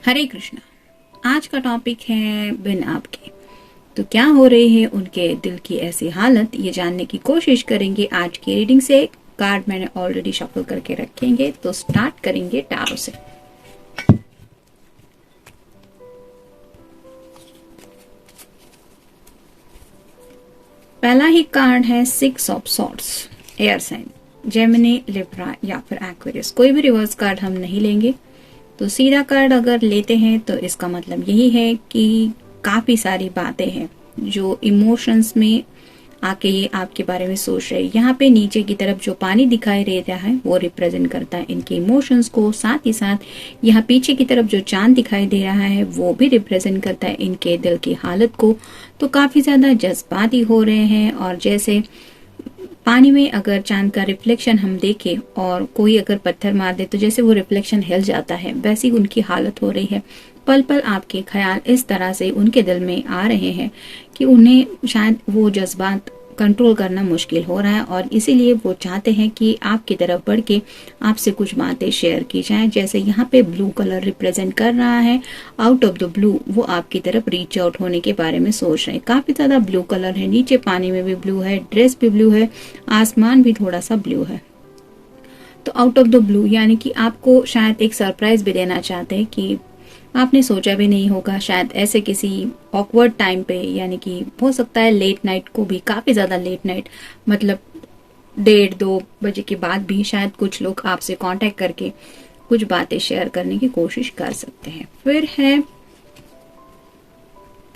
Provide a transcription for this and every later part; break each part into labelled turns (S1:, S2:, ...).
S1: हरे कृष्णा। आज का टॉपिक है बिन आपके। तो क्या हो रही है उनके दिल की ऐसी हालत, ये जानने की कोशिश करेंगे आज की रीडिंग से। कार्ड मैंने ऑलरेडी शफल करके रखेंगे, तो स्टार्ट करेंगे टैरो से। पहला ही कार्ड है 6 of swords, air sign, Gemini, Libra या फिर एक्वेरियस। कोई भी रिवर्स कार्ड हम नहीं लेंगे। तो सीधा कार्ड अगर लेते हैं तो इसका मतलब यही है कि काफी सारी बातें हैं जो इमोशंस में आके ये आपके बारे में सोच रहे हैं। यहाँ पे नीचे की तरफ जो पानी दिखाई दे रहा है वो रिप्रेजेंट करता है इनके इमोशंस को। साथ ही साथ यहाँ पीछे की तरफ जो चांद दिखाई दे रहा है वो भी रिप्रेजेंट करता है इनके दिल की हालत को। तो काफी ज्यादा जज्बाती हो रहे हैं, और जैसे पानी में अगर चांद का रिफ्लेक्शन हम देखें और कोई अगर पत्थर मार दे तो जैसे वो रिफ्लेक्शन हिल जाता है, वैसी उनकी हालत हो रही है। पल पल आपके ख्याल इस तरह से उनके दिल में आ रहे हैं कि उन्हें शायद वो जज्बात कंट्रोल करना मुश्किल हो रहा है, और इसीलिए वो चाहते हैं कि आपकी तरफ बढ़ के आपसे कुछ बातें शेयर की जाएं। जैसे यहाँ पे ब्लू कलर रिप्रेजेंट कर रहा है, आउट ऑफ द ब्लू वो आपकी तरफ रीच आउट होने के बारे में सोच रहे हैं। काफी ज्यादा ब्लू कलर है, नीचे पानी में भी ब्लू है, ड्रेस भी ब्लू है, आसमान भी थोड़ा सा ब्लू है। तो आउट ऑफ द ब्लू यानी कि आपको शायद एक सरप्राइज भी देना चाहते हैं कि आपने सोचा भी नहीं होगा, शायद ऐसे किसी ऑकवर्ड टाइम पे, यानी कि हो सकता है लेट नाइट को भी, काफी ज्यादा लेट नाइट मतलब 1:30-2 बजे के बाद भी शायद कुछ लोग आपसे कांटेक्ट करके कुछ बातें शेयर करने की कोशिश कर सकते हैं। फिर है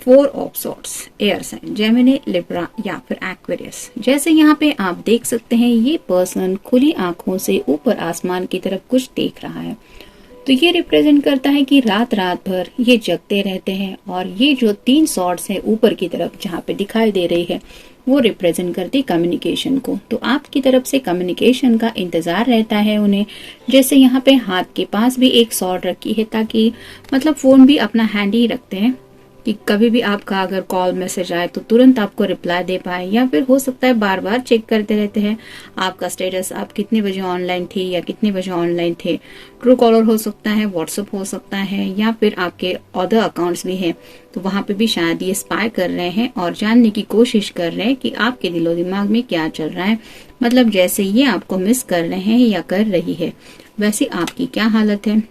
S1: 4 of swords, air sign, Gemini, Libra या फिर एक्वेरियस। जैसे यहाँ पे आप देख सकते हैं ये पर्सन खुली आंखों से ऊपर आसमान की तरफ कुछ देख रहा है। तो ये रिप्रेजेंट करता है कि रात रात भर ये जगते रहते हैं, और ये जो 3 सॉर्ड्स है ऊपर की तरफ जहाँ पे दिखाई दे रही है वो रिप्रेजेंट करती कम्युनिकेशन को। तो आपकी तरफ से कम्युनिकेशन का इंतजार रहता है उन्हें। जैसे यहाँ पे हाथ के पास भी एक सॉर्ड रखी है, ताकि मतलब फोन भी अपना हैंड ही रखते हैं कि कभी भी आपका अगर कॉल मैसेज आए तो तुरंत आपको रिप्लाई दे पाए, या फिर हो सकता है बार बार चेक करते रहते हैं आपका स्टेटस, आप कितने बजे ऑनलाइन थे या कितने बजे ऑनलाइन थे। ट्रू कॉलर हो सकता है, व्हाट्सएप हो सकता है, या फिर आपके अदर अकाउंट्स भी हैं, तो वहां पे भी शायद ये स्पाई कर रहे हैं और जानने की कोशिश कर रहे हैं कि आपके दिलो दिमाग में क्या चल रहा है। मतलब जैसे ये आपको मिस कर रहे हैं या कर रही है, वैसे आपकी क्या हालत है।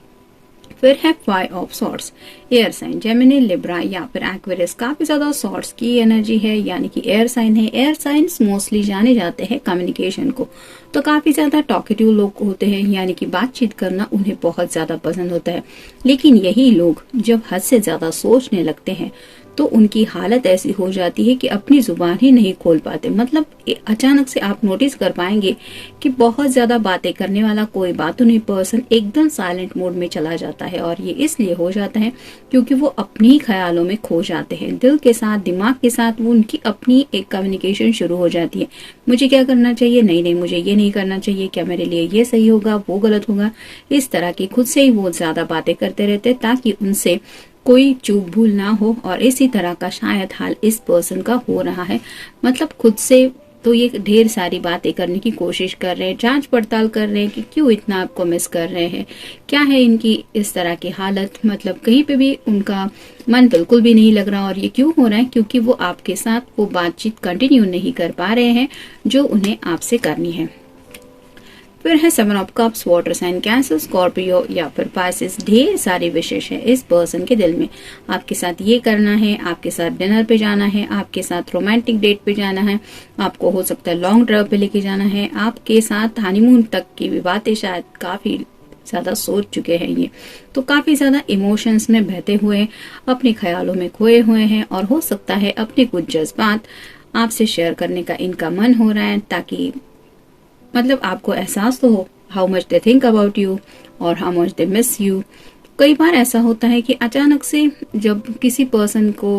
S1: फिर है 5 of swords, air sign, Gemini, Libra या फिर एक्वेरियस। काफी ज्यादा सॉर्ड्स की एनर्जी है, यानी कि एयर साइन है। एयर साइंस मोस्टली जाने जाते हैं कम्युनिकेशन को, तो काफी ज्यादा टॉकेटिव लोग होते हैं, यानी कि बातचीत करना उन्हें बहुत ज्यादा पसंद होता है। लेकिन यही लोग जब हद से ज्यादा सोचने लगते हैं तो उनकी हालत ऐसी हो जाती है कि अपनी जुबान ही नहीं खोल पाते। मतलब अचानक से आप नोटिस कर पाएंगे कि बहुत ज्यादा बातें करने वाला कोई बात नहीं पर्सन एकदम साइलेंट मोड में चला जाता है, और ये इसलिए हो जाता है क्योंकि वो अपनी ख्यालों में खो जाते हैं। दिल के साथ, दिमाग के साथ वो उनकी अपनी एक कम्युनिकेशन शुरू हो जाती है। मुझे क्या करना चाहिए, नहीं नहीं मुझे ये नहीं करना चाहिए, क्या मेरे लिए ये सही होगा, वो गलत होगा। इस तरह की खुद से ही वो ज्यादा बातें करते रहते ताकि उनसे कोई चूक भूल ना हो, और इसी तरह का शायद हाल इस पर्सन का हो रहा है। मतलब खुद से तो ये ढेर सारी बातें करने की कोशिश कर रहे हैं, जांच पड़ताल कर रहे हैं कि क्यों इतना आपको मिस कर रहे हैं, क्या है इनकी इस तरह की हालत। मतलब कहीं पे भी उनका मन बिल्कुल भी नहीं लग रहा, और ये क्यों हो रहा है, क्योंकि वो आपके साथ वो बातचीत कंटिन्यू नहीं कर पा रहे हैं जो उन्हें आपसे करनी है। फिर है 7 of cups, water sign, Cancer, Scorpio या फिर पाइसेस। ढेर सारे विशेष है इस पर्सन के दिल में। आपके साथ ये करना है, आपके साथ डिनर पे जाना है, आपके साथ रोमांटिक डेट पे जाना है, आपको हो सकता है लॉन्ग ड्राइव पे लेके जाना है, आपके साथ हनीमून तक की भी बातें शायद काफी ज्यादा सोच चुके हैं ये। तो काफी ज्यादा इमोशंस में बहते हुए, अपने ख्यालों में खोए हुए हैं, और हो सकता है अपने कुछ जज्बात आपसे शेयर करने का इनका मन हो रहा है, ताकि मतलब आपको एहसास तो हो how much they think about you और how much they miss you. कई बार ऐसा होता है कि अचानक से जब किसी पर्सन को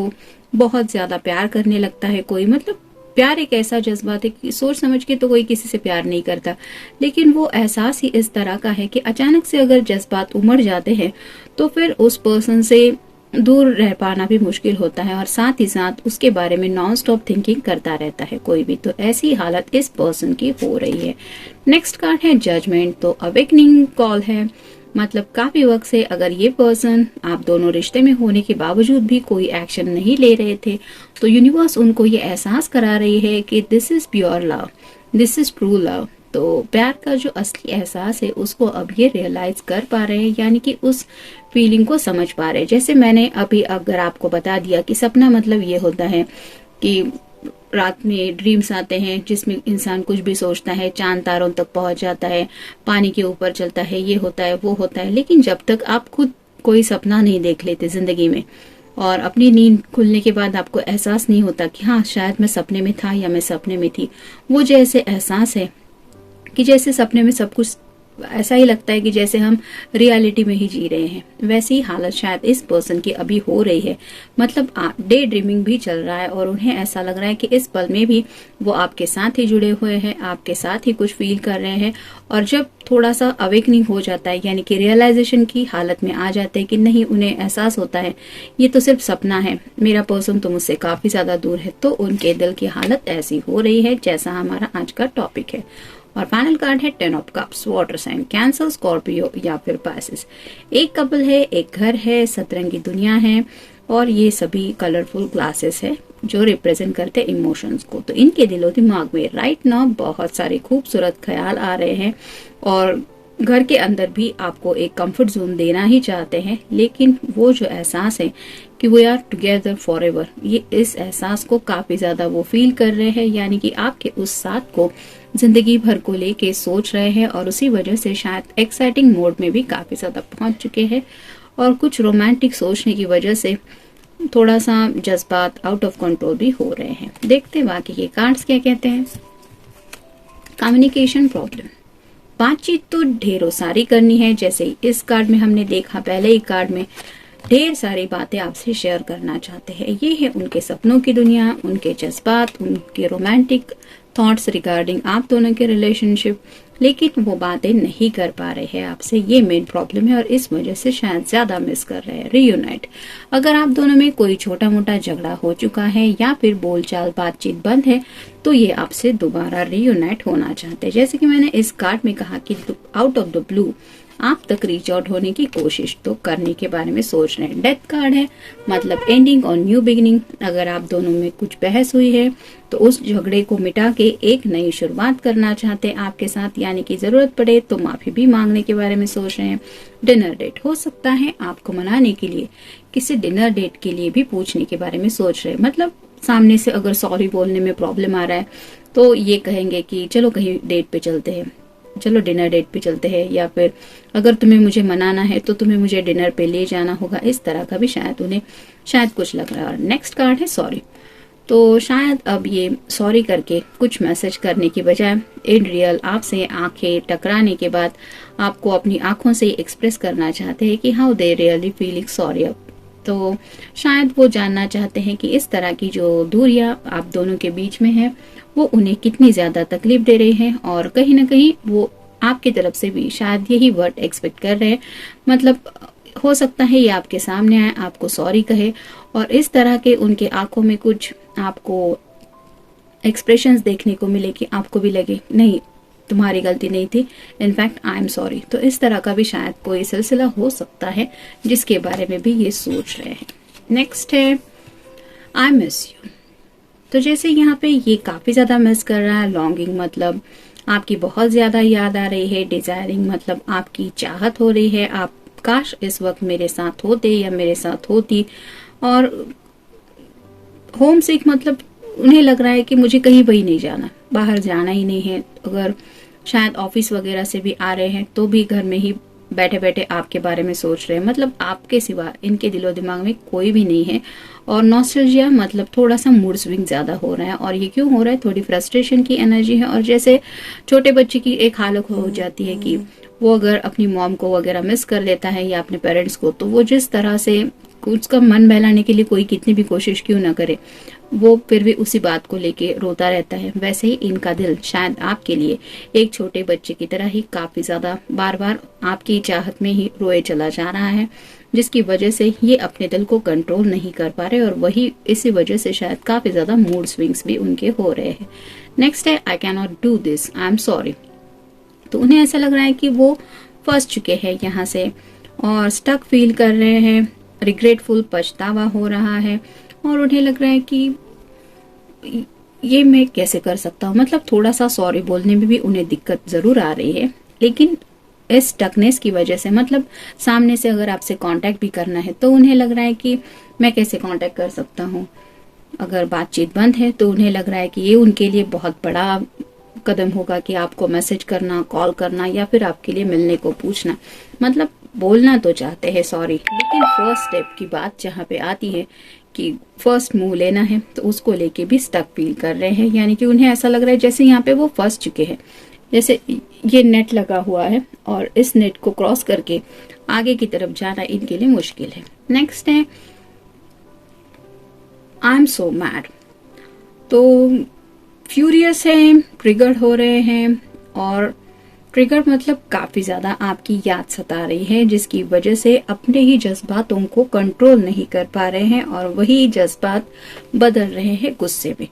S1: बहुत ज्यादा प्यार करने लगता है कोई, मतलब प्यार एक ऐसा जज्बात है कि सोच समझ के तो कोई किसी से प्यार नहीं करता, लेकिन वो एहसास ही इस तरह का है कि अचानक से अगर जज्बात उमड़ जाते हैं तो फिर उस पर्सन से दूर रह पाना भी मुश्किल होता है, और साथ ही साथ उसके बारे में नॉन स्टॉप थिंकिंग करता रहता है कोई भी। तो ऐसी हालत इस पर्सन की हो रही है। नेक्स्ट कार्ड है जजमेंट। तो अवेकनिंग कॉल है, मतलब काफी वक्त से अगर ये पर्सन आप दोनों रिश्ते में होने के बावजूद भी कोई एक्शन नहीं ले रहे थे, तो यूनिवर्स उनको ये एहसास करा रही है कि this is pure love, this is true love. तो प्यार का जो असली एहसास है उसको अब ये रियलाइज कर पा रहे हैं, यानी कि उस फीलिंग को समझ पा रहे हैं। जैसे मैंने अभी अगर आपको बता दिया कि सपना मतलब ये होता है कि रात में ड्रीम्स आते हैं जिसमें इंसान कुछ भी सोचता है, चांद तारों तक पहुंच जाता है, पानी के ऊपर चलता है, ये होता है वो होता है। लेकिन जब तक आप खुद कोई सपना नहीं देख लेते जिंदगी में और अपनी नींद खुलने के बाद आपको एहसास नहीं होता कि हाँ शायद मैं सपने में था या मैं सपने में थी, वो जैसे एहसास है कि जैसे सपने में सब कुछ ऐसा ही लगता है कि जैसे हम रियलिटी में ही जी रहे हैं, वैसी ही हालत शायद इस पर्सन की अभी हो रही है। मतलब डे ड्रीमिंग भी चल रहा है और उन्हें ऐसा लग रहा है कि इस पल में भी वो आपके साथ ही जुड़े हुए हैं, आपके साथ ही कुछ फील कर रहे हैं। और जब थोड़ा सा अवेकनिंग हो जाता है, यानी कि रियलाइजेशन की हालत में आ जाते हैं कि नहीं, उन्हें एहसास होता है ये तो सिर्फ सपना है, मेरा पर्सन तो मुझसे काफी ज्यादा दूर है, तो उनके दिल की हालत ऐसी हो रही है जैसा हमारा आज का टॉपिक है। और फाइनल कार्ड है 10 of cups, water sign, Cancer, Scorpio या फिर पाइसेस। एक कपल है, एक घर है, सतरंगी दुनिया है और ये सभी कलरफुल ग्लासेस है जो रिप्रेजेंट करते हैं इमोशंस को। तो इनके दिलो दिमाग में राइट नाउ बहुत सारे खूबसूरत ख्याल आ रहे हैं और घर के अंदर भी आपको एक कंफर्ट जोन देना ही चाहते हैं, लेकिन वो जो एहसास है कि we are together forever, ये इस एहसास को काफी ज्यादा वो फील कर रहे हैं, यानी कि आपके उस साथ को जिंदगी भर को लेके सोच रहे हैं और उसी वजह से शायद एक्साइटिंग मोड में भी काफी ज्यादा पहुंच चुके हैं और कुछ रोमांटिक सोचने की वजह से थोड़ा सा जज्बात आउट ऑफ कंट्रोल भी हो रहे हैं। देखते हैं बाकी के कार्ड्स क्या कहते हैं। कम्युनिकेशन प्रॉब्लम, बातचीत तो ढेरों सारी करनी है, जैसे इस कार्ड में हमने देखा, पहले ही कार्ड में ढेर सारी बातें आपसे शेयर करना चाहते हैं। ये है उनके सपनों की दुनिया, उनके जज्बात, उनके रोमांटिक थॉट्स रिगार्डिंग आप दोनों के रिलेशनशिप, लेकिन वो बातें नहीं कर पा रहे हैं आपसे, ये मेन प्रॉब्लम है और इस वजह से शायद ज्यादा मिस कर रहे हैं। रीयूनाइट, अगर आप दोनों में कोई छोटा मोटा झगड़ा हो चुका है या फिर बोलचाल बातचीत बंद है, तो ये आपसे दोबारा रीयूनाइट होना चाहते हैं। जैसे कि मैंने इस कार्ड में कहा कि आउट ऑफ द ब्लू आप तक रीच आउट होने की कोशिश तो करने के बारे में सोच रहे हैं। डेथ कार्ड है, मतलब एंडिंग और न्यू बिगिनिंग। अगर आप दोनों में कुछ बहस हुई है तो उस झगड़े को मिटा के एक नई शुरुआत करना चाहते हैं आपके साथ, यानी कि जरूरत पड़े तो माफी भी मांगने के बारे में सोच रहे हैं। डिनर डेट, हो सकता है आपको मनाने के लिए किसी डिनर डेट के लिए भी पूछने के बारे में सोच रहे हैं। मतलब सामने से अगर सॉरी बोलने में प्रॉब्लम आ रहा है तो ये कहेंगे कि चलो कहीं डेट पे चलते हैं, चलो डिनर डेट पे चलते हैं, या फिर अगर तुम्हें मुझे मनाना है तो तुम्हें मुझे डिनर पे ले जाना होगा। इस तरह का भी शायद उन्हें कुछ लग रहा है। और नेक्स्ट कार्ड है सॉरी, तो शायद अब ये सॉरी करके कुछ मैसेज करने की बजाय इन रियल आपसे आंखें टकराने के बाद आपको अपनी आंखों से एक्सप्रेस करना चाहते हैं कि how they really feeling sorry. अब तो शायद वो जानना चाहते हैं कि इस तरह की जो दूरियां आप दोनों के बीच में है वो उन्हें कितनी ज्यादा तकलीफ दे रही है, और कहीं ना कहीं वो आपकी तरफ से भी शायद यही वर्ड एक्सपेक्ट कर रहे हैं। मतलब हो सकता है ये आपके सामने आए, आपको सॉरी कहे और इस तरह के उनके आंखों में कुछ आपको एक्सप्रेशंस देखने को मिले कि आपको भी लगे नहीं तुम्हारी गलती नहीं थी, इनफैक्ट आई एम सॉरी। तो इस तरह का भी शायद कोई सिलसिला हो सकता है जिसके बारे में भी ये सोच रहे हैं। नेक्स्ट है आई मिस यू, तो जैसे यहाँ पे ये काफी ज्यादा मिस कर रहा है। लॉन्गिंग मतलब आपकी बहुत ज्यादा याद आ रही है। डिजायरिंग मतलब आपकी चाहत हो रही है, आप काश इस वक्त मेरे साथ होते या मेरे साथ होती। और होम सिक मतलब उन्हें लग रहा है कि मुझे कहीं भी नहीं जाना, बाहर जाना ही नहीं है। अगर शायद ऑफिस वगैरह से भी आ रहे हैं तो भी घर में ही बैठे बैठे आपके बारे में सोच रहे हैं। मतलब आपके सिवा इनके दिलो दिमाग में कोई भी नहीं है। और नॉस्टैल्जिया मतलब थोड़ा सा मूड स्विंग ज्यादा हो रहा है, और ये क्यों हो रहा है, थोड़ी फ्रस्ट्रेशन की एनर्जी है। और जैसे छोटे बच्चे की एक हालत हो जाती है कि वो अगर अपनी मॉम को वगैरह मिस कर लेता है या अपने पेरेंट्स को, तो वो जिस तरह से उसका मन बहलाने के लिए कोई कितनी भी कोशिश क्यों ना करे, वो फिर भी उसी बात को लेके रोता रहता है। वैसे ही इनका दिल शायद आपके लिए एक छोटे बच्चे की तरह ही काफी ज्यादा बार बार आपकी चाहत में ही रोए चला जा रहा है, जिसकी वजह से ये अपने दिल को कंट्रोल नहीं कर पा रहे और वही इसी वजह से शायद काफी ज्यादा मूड स्विंग्स भी उनके हो रहे हैं। नेक्स्ट है I can not do this, I am sorry, तो उन्हें ऐसा लग रहा है कि वो फंस चुके हैं यहाँ से और स्टक फील कर रहे हैं, रिग्रेटफुल, पछतावा हो रहा है और उन्हें लग रहा है कि ये मैं कैसे कर सकता हूँ। मतलब थोड़ा सा सॉरी बोलने में भी उन्हें दिक्कत जरूर आ रही है, लेकिन इस स्टकनेस की वजह से, मतलब सामने से अगर आपसे कांटेक्ट भी करना है तो उन्हें लग रहा है कि मैं कैसे कांटेक्ट कर सकता हूँ। अगर बातचीत बंद है तो उन्हें लग रहा है कि ये उनके लिए बहुत बड़ा कदम होगा कि आपको मैसेज करना, कॉल करना या फिर आपके लिए मिलने को पूछना। मतलब बोलना तो चाहते हैं सॉरी, लेकिन फर्स्ट स्टेप की बात जहाँ पे आती है कि फर्स्ट मूव लेना है तो उसको लेके भी स्टक फील कर रहे हैं। यानी कि उन्हें ऐसा लग रहा है जैसे यहाँ पे वो फंस चुके हैं, जैसे ये नेट लगा हुआ है और इस नेट को क्रॉस करके आगे की तरफ जाना इनके लिए मुश्किल है। नेक्स्ट है आई एम सो मैड। तो फ्यूरियस है, ट्रिगर्ड हो रहे हैं और ट्रिगर मतलब काफी ज्यादा आपकी याद सता रही है, जिसकी वजह से अपने ही जज्बातों को कंट्रोल नहीं कर पा रहे हैं और वही जज्बात बदल रहे हैं गुस्से में।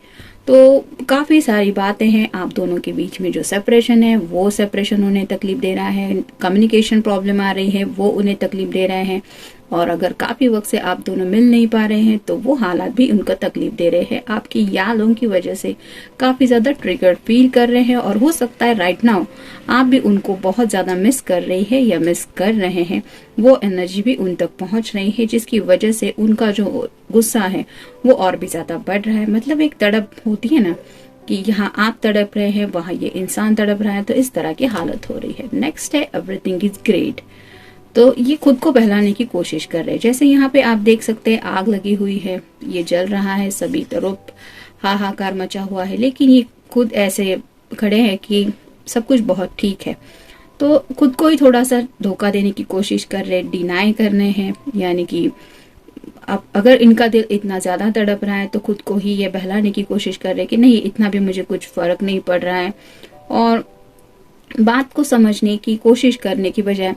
S1: तो काफी सारी बातें हैं आप दोनों के बीच में। जो सेपरेशन है वो सेपरेशन उन्हें तकलीफ दे रहा है, कम्युनिकेशन प्रॉब्लम आ रही है वो उन्हें तकलीफ दे रहे हैं और अगर काफी वक्त से आप दोनों मिल नहीं पा रहे हैं तो वो हालात भी उनको तकलीफ दे रहे हैं। आपकी यादों की वजह से काफी ज्यादा ट्रिगर फील कर रहे हैं और हो सकता है राइट नाउ आप भी उनको बहुत ज्यादा मिस कर रही है या मिस कर रहे हैं। वो एनर्जी भी उन तक पहुंच रही है जिसकी वजह से उनका जो गुस्सा है वो और भी ज्यादा बढ़ रहा है। मतलब एक तड़प होती है ना कि यहाँ आप तड़प रहे हैं, वहां ये इंसान तड़प रहा है, तो इस तरह की हालत हो रही है। नेक्स्ट है एवरीथिंग इज ग्रेट। तो ये खुद को बहलाने की कोशिश कर रहे हैं। जैसे यहाँ पे आप देख सकते हैं आग लगी हुई है, ये जल रहा है, सभी तरफ हाहाकार मचा हुआ है, लेकिन ये खुद ऐसे खड़े हैं कि सब कुछ बहुत ठीक है। तो खुद को ही थोड़ा सा धोखा देने की कोशिश कर रहे, डिनाई करने हैं। यानी कि अब अगर इनका दिल इतना ज्यादा तड़प रहा है तो खुद को ही ये बहलाने की कोशिश कर रहे कि नहीं, इतना भी मुझे कुछ फर्क नहीं पड़ रहा है। और बात को समझने की कोशिश करने की बजाय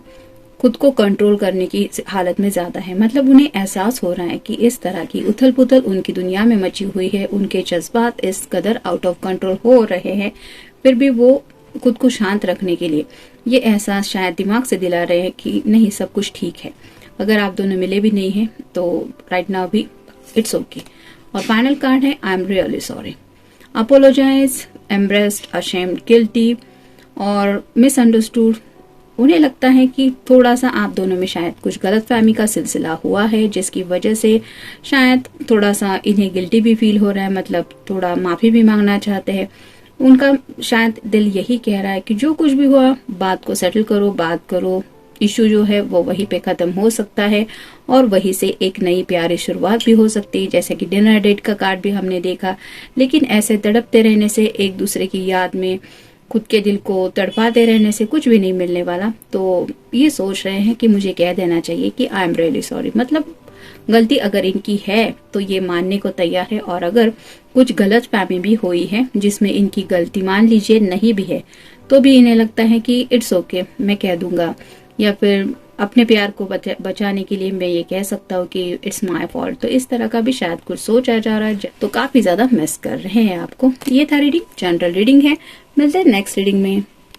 S1: खुद को कंट्रोल करने की हालत में ज्यादा है। मतलब उन्हें एहसास हो रहा है कि इस तरह की उथल पुथल उनकी दुनिया में मची हुई है, उनके जज्बात इस कदर आउट ऑफ कंट्रोल हो रहे हैं, फिर भी वो खुद को शांत रखने के लिए ये एहसास शायद दिमाग से दिला रहे हैं कि नहीं, सब कुछ ठीक है। अगर आप दोनों मिले भी नहीं हैं तो राइट नाउ भी इट्स ओके। और फाइनल कार्ड है I am really sorry. Apologise, embarrassed, ashamed, guilty और मिसअंडरस्टूड। उन्हें लगता है कि थोड़ा सा आप दोनों में शायद कुछ गलतफहमी का सिलसिला हुआ है, जिसकी वजह से शायद थोड़ा सा इन्हें गिल्टी भी फील हो रहा है, मतलब थोड़ा माफी भी मांगना चाहते हैं। उनका शायद दिल यही कह रहा है कि जो कुछ भी हुआ बात को सेटल करो, बात करो, इशू जो है वो वहीं पे खत्म हो सकता है और वहीं से एक नई प्यारी शुरुआत भी हो सकती है। जैसे कि डिनर डेट का कार्ड भी हमने देखा। लेकिन ऐसे तड़पते रहने से, एक दूसरे की याद में खुद के दिल को तड़पाते रहने से कुछ भी नहीं मिलने वाला। तो ये सोच रहे हैं कि मुझे कह देना चाहिए कि आई एम रियली सॉरी। मतलब गलती अगर इनकी है तो ये मानने को तैयार है, और अगर कुछ गलत फहमी भी हुई है जिसमें इनकी गलती मान लीजिए नहीं भी है तो भी इन्हें लगता है कि इट्स ओके, मैं कह दूंगा, या फिर अपने प्यार को बचाने के लिए मैं ये कह सकता हूँ कि इट्स माय फॉल्ट। तो इस तरह का भी शायद कुछ सोचा जा रहा है, तो काफी ज्यादा मिस कर रहे हैं आपको। ये था रीडिंग, जनरल रीडिंग है। मिलते हैं नेक्स्ट रीडिंग में।